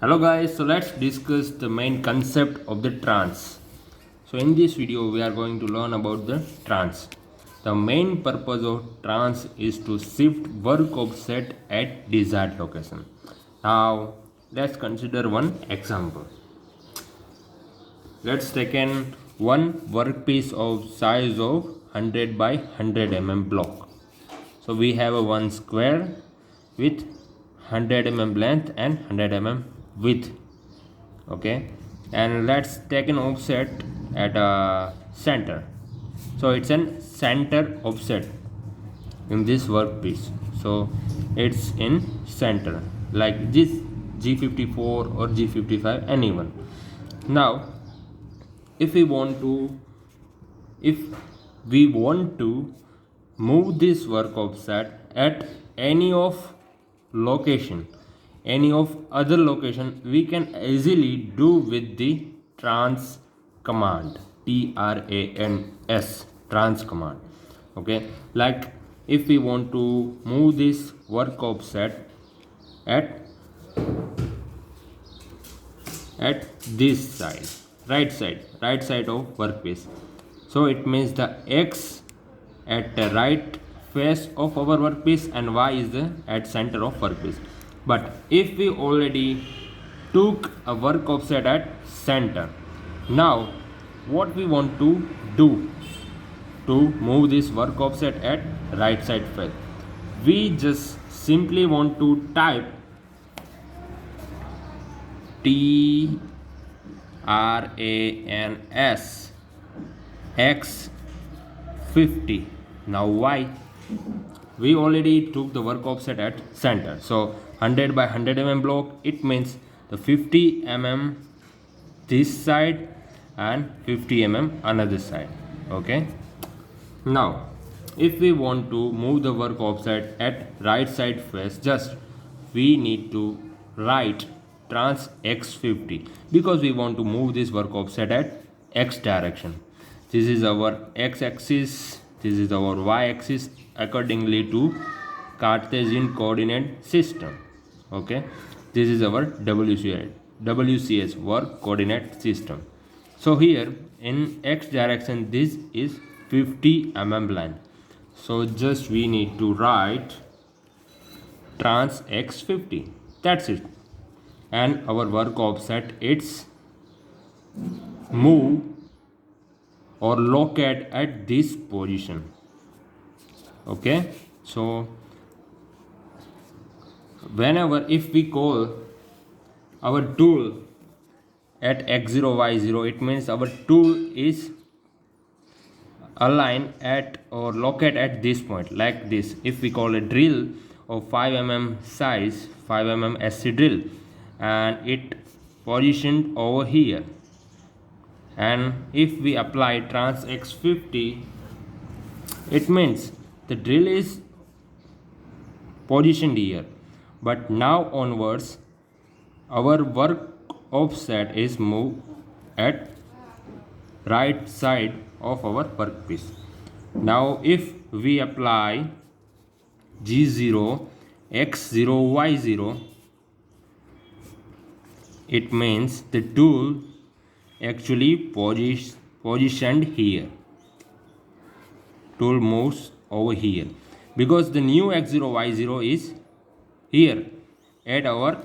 Hello guys, so let's discuss the main concept of the trans. So in this video we are going to learn about the trans. The main purpose of trans is to shift work offset at desired location. Now let's consider one example. Let's take one workpiece of size of 100 by 100 block. So we have a one square with 100 length and 100 width. Okay, and let's take an offset at a center. So it's an center offset in this workpiece. So it's in center like this G54 or G55, anyone. Now if we want to if we want to move this work offset at any of location, any of other location, we can easily do with the trans command, trans command. Okay, like if we want to move this work offset at this side, right side of workpiece, so it means the x at the right face of our workpiece and y is the at center of workpiece. But if we already took a work offset at center, now what we want to do to move this work offset at right side face, we just simply want to type TRANS X50. Now why? We already took the work offset at center, so 100 by 100 block, it means the 50 this side and 50 another side. Okay, now if we want to move the work offset at right side face, just we need to write trans x50, because we want to move this work offset at x direction. This is our x axis, this is our y axis accordingly to Cartesian coordinate system. Okay, this is our WCS work coordinate system. So here in x direction this is 50 line, so just we need to write trans x50, that's it. And our work offset, it's move or locate at this position. Okay, so whenever if we call our tool at x0 y0, it means our tool is align at or locate at this point like this. If we call a drill of 5 size, 5 SC drill, and it positioned over here, and if we apply trans x50, it means the drill is positioned here, but now onwards our work offset is moved at right side of our workpiece. Now if we apply G0 x0 y0, it means the tool actually positioned here, tool moves over here, because the new x0 y0 is here at our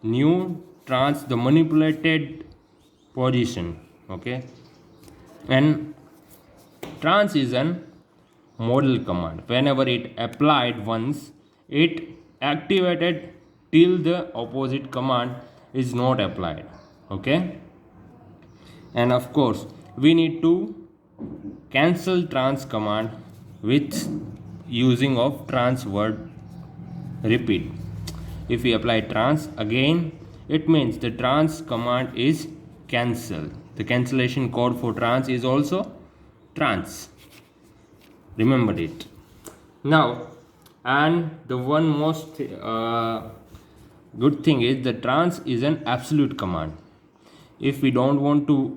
new trans, the manipulated position. Okay, and trans is an model command. Whenever it applied once, it activated till the opposite command is not applied. Okay, and of course we need to cancel trans command with using of trans word repeat. If we apply trans again, it means the trans command is cancelled. The cancellation code for trans is also trans. Remember it. Now, and the one most good thing is the trans is an absolute command. If we don't want to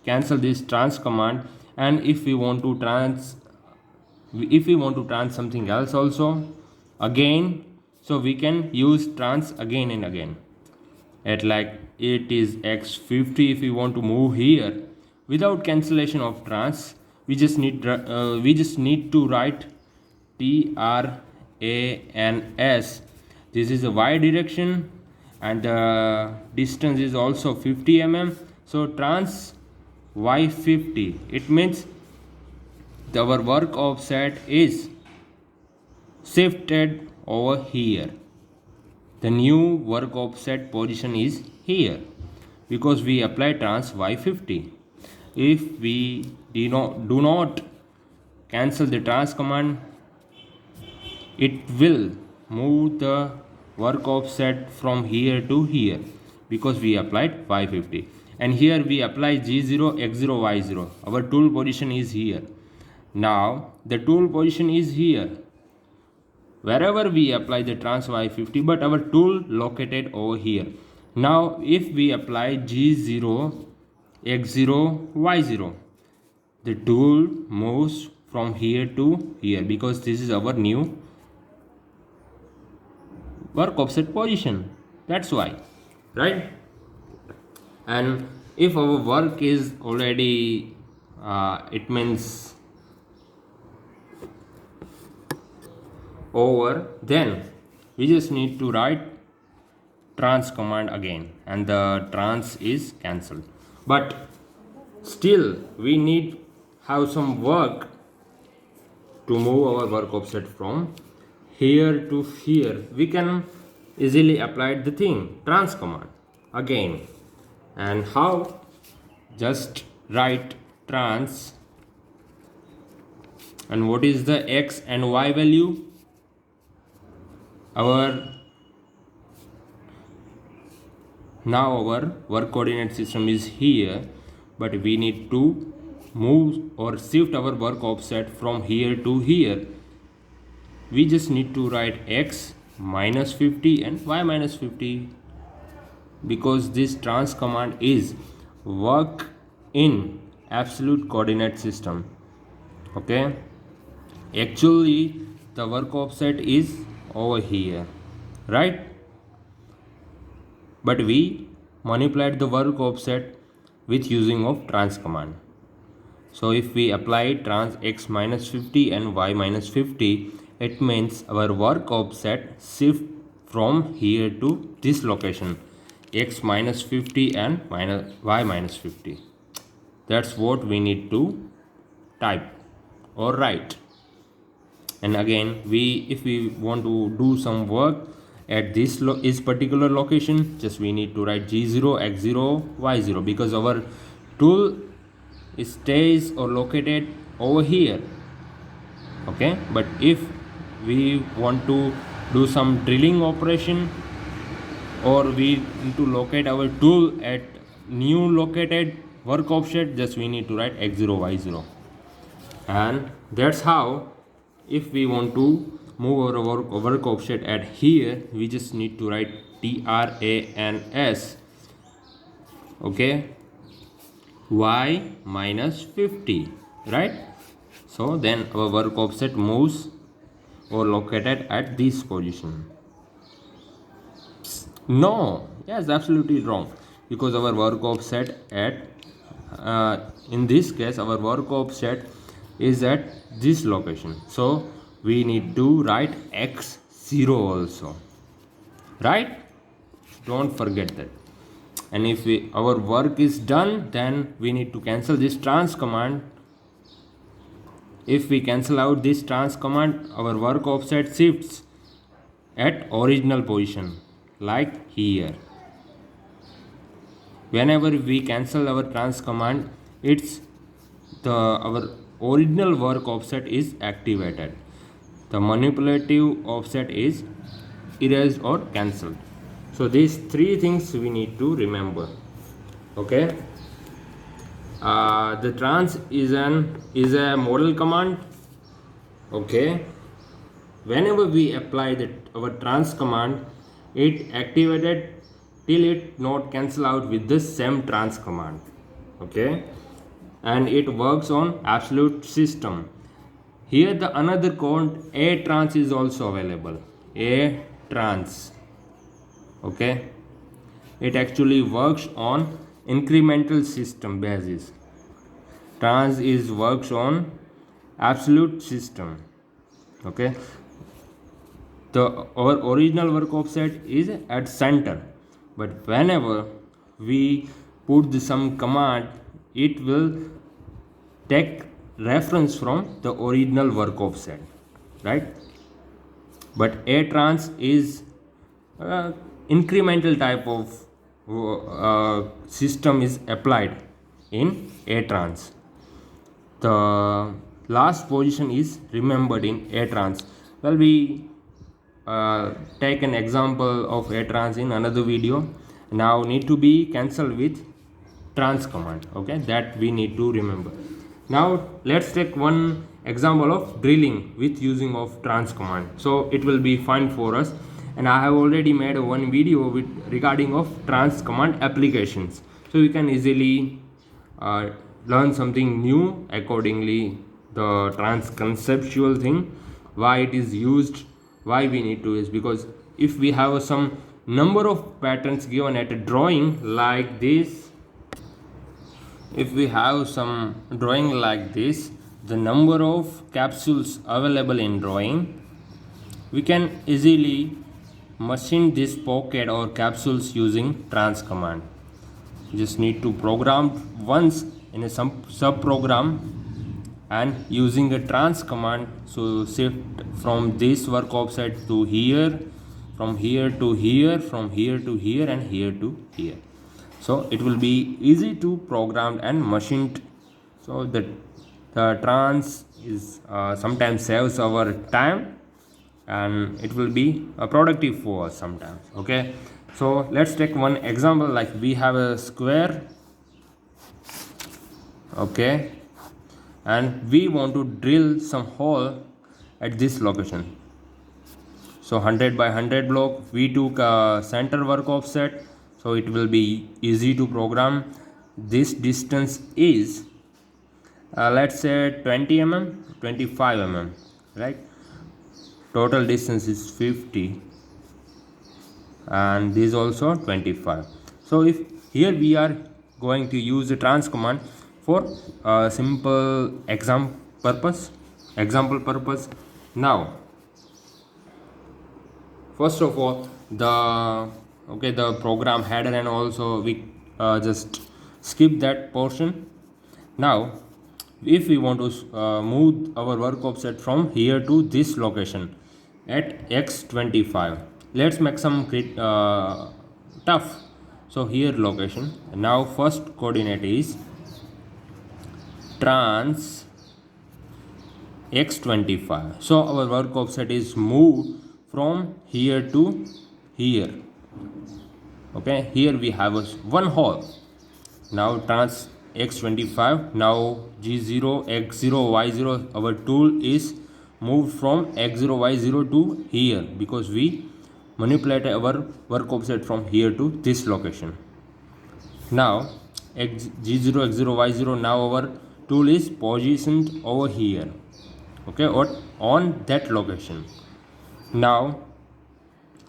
cancel this trans command, and if we want to trans something else also again, so we can use trans again and again. at like it is x50. If we want to move here without cancellation of trans, we just need to write trans. This is the y direction and the distance is also 50 mm. So trans y50, it means our work offset is shifted over here. The new work offset position is here because we apply trans y50. If we do not cancel the trans command, it will move the work offset from here to here because we applied y50. And here we apply g0, x0, y0. Our tool position is here. Now the tool position is here wherever we apply the trans y50, but our tool located over here. Now if we apply g0, x0, y0, the tool moves from here to here because this is our new work offset position. That's why, right? And if our work is already it means over, then we just need to write trans command again and the trans is cancelled. But still we need have some work to move our work offset from here to here. We can easily apply the thing trans command again. And how? Just write trans, and what is the x and y value? Now our work coordinate system is here, but we need to move or shift our work offset from here to here. We just need to write x minus 50 and y minus 50 because this trans command is work in absolute coordinate system. Okay, actually the work offset is over here, right? But we manipulate the work offset with using of trans command. So if we apply trans x minus 50 and y minus 50, it means our work offset shift from here to this location, x minus 50 and y minus 50. That's what we need to type or write. And again, if we want to do some work at this particular location, just we need to write g0, x0, y0 because our tool stays or located over here. Okay, but if we want to do some drilling operation or we need to locate our tool at new located work offset, just we need to write x0, y0. And that's how, if we want to move our work offset at here, we just need to write trans, okay, y minus 50, right? So then our work offset moves or located at this position. No, yes, absolutely wrong, because our work offset at in this case our work offset is at this location, so we need to write x0 also, right? Don't forget that. And if our work is done, then we need to cancel this trans command. If we cancel out this trans command, our work offset shifts at original position like here. Whenever we cancel our trans command, our original work offset is activated. The manipulative offset is erased or cancelled. So these three things we need to remember. Okay. The trans is a model command. Okay. Whenever we apply our trans command, it activated till it not cancel out with the same trans command. Okay, and it works on absolute system. Here the another code a trans is also available, a trans. Okay, it actually works on incremental system basis. Trans is works on absolute system. Okay, the our original work offset is at center, but whenever we put some command, it will take reference from the original work offset, right? But a trans is incremental type of system is applied in a trans. The last position is remembered in a trans. Well, we take an example of a trans in another video. Now need to be cancelled with trans command. Okay, that we need to remember. Now let's take one example of drilling with using of trans command, so it will be fine for us. And I have already made one video with regarding of trans command applications, so you can easily learn something new accordingly. The trans conceptual thing, why it is used, why we need to use, because if we have some number of patterns given at a drawing like this, if we have some drawing like this, the number of capsules available in drawing, we can easily machine this pocket or capsules using trans command. You just need to program once in a sub program and using a trans command, so shift from this work offset to here, from here to here, from here to here, and here to here. So it will be easy to program and machined. So the trans is sometimes saves our time, and it will be productive for us sometimes. Okay, so let's take one example. Like we have a square, okay, and we want to drill some hole at this location. So 100 by 100 block, we took a center work offset, so it will be easy to program. This distance is let's say 20 mm, 25 mm, right? Total distance is 50, and this also 25. So if here we are going to use the trans command for simple example purpose. Now first of all, the program header, and also we just skip that portion. Now if we want to move our work offset from here to this location at x25, let's make some tough. So here location, now first coordinate is trans x25, so our work offset is moved from here to here. Okay, here we have one hole. Now trans x25, now g0 x0 y0, our tool is moved from x0 y0 to here, because we manipulate our work offset from here to this location. Now g0 x0 y0, now our tool is positioned over here, okay, or on that location. Now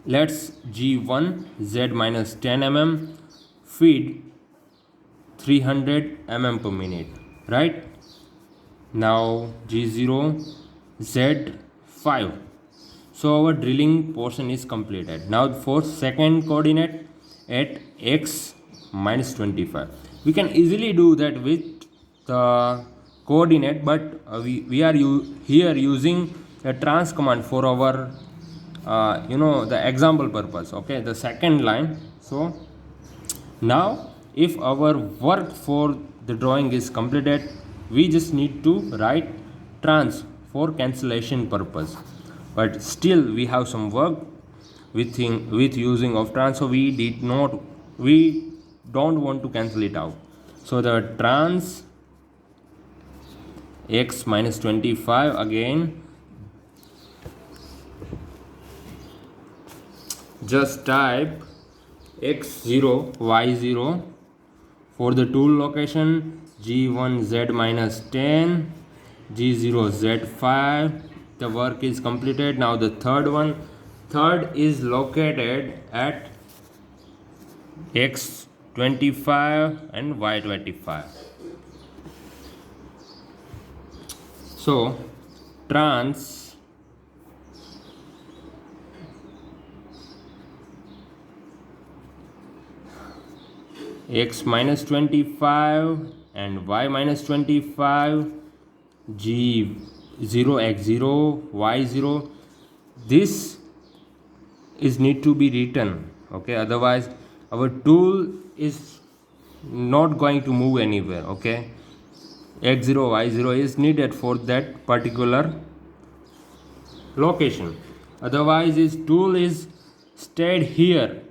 let's g1 z minus 10 mm feed 300 mm per minute, right? Now g0 z5, so our drilling portion is completed. Now for second coordinate at x minus 25, we can easily do that with the coordinate, but we are here using a trans command for our the example purpose. Okay, the second line. So now if our work for the drawing is completed, we just need to write trans for cancellation purpose, but still we have some work with using of trans, so we don't want to cancel it out. So the trans x minus 25, again just type x0 y0 for the tool location, g1 z minus 10, g0 z5. The work is completed. Now the third is located at x 25 and y 25. So trans x minus 25 and y minus 25 g 0 x 0 y 0, this is need to be written, okay, otherwise our tool is not going to move anywhere, okay. x0 y0 is needed for that particular location, otherwise this tool is stayed here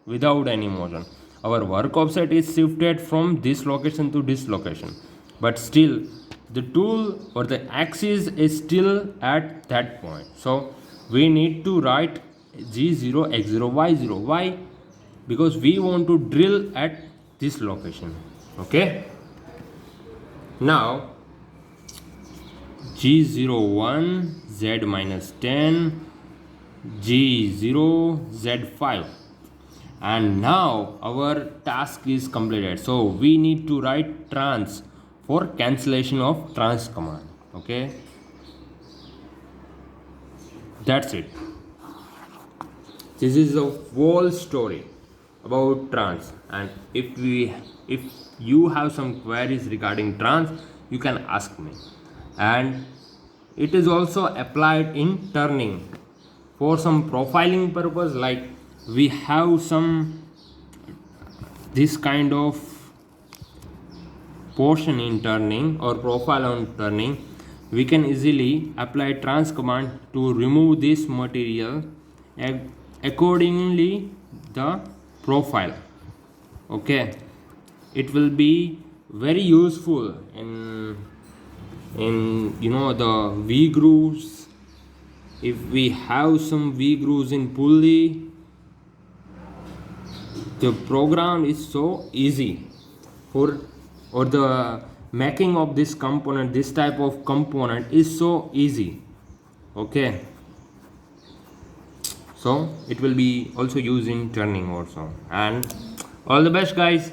without any motion. Our work offset is shifted from this location to this location, but still the tool or the axis is still at that point. So we need to write g0 x0 y0. Why? Because we want to drill at this location, okay. Now g01 z minus 10 g0 z5, and now our task is completed. So we need to write trans for cancellation of trans command, okay. That's it. This is the whole story about trans, and if you have some queries regarding trans, you can ask me. And it is also applied in turning for some profiling purpose, like we have some this kind of portion in turning or profile on turning, we can easily apply trans command to remove this material accordingly the profile, okay. It will be very useful in the V grooves. If we have some V grooves in pulley, the program is so easy for, or the making of this component, this type of component is so easy, okay. So it will be also used in turning also. And all the best guys.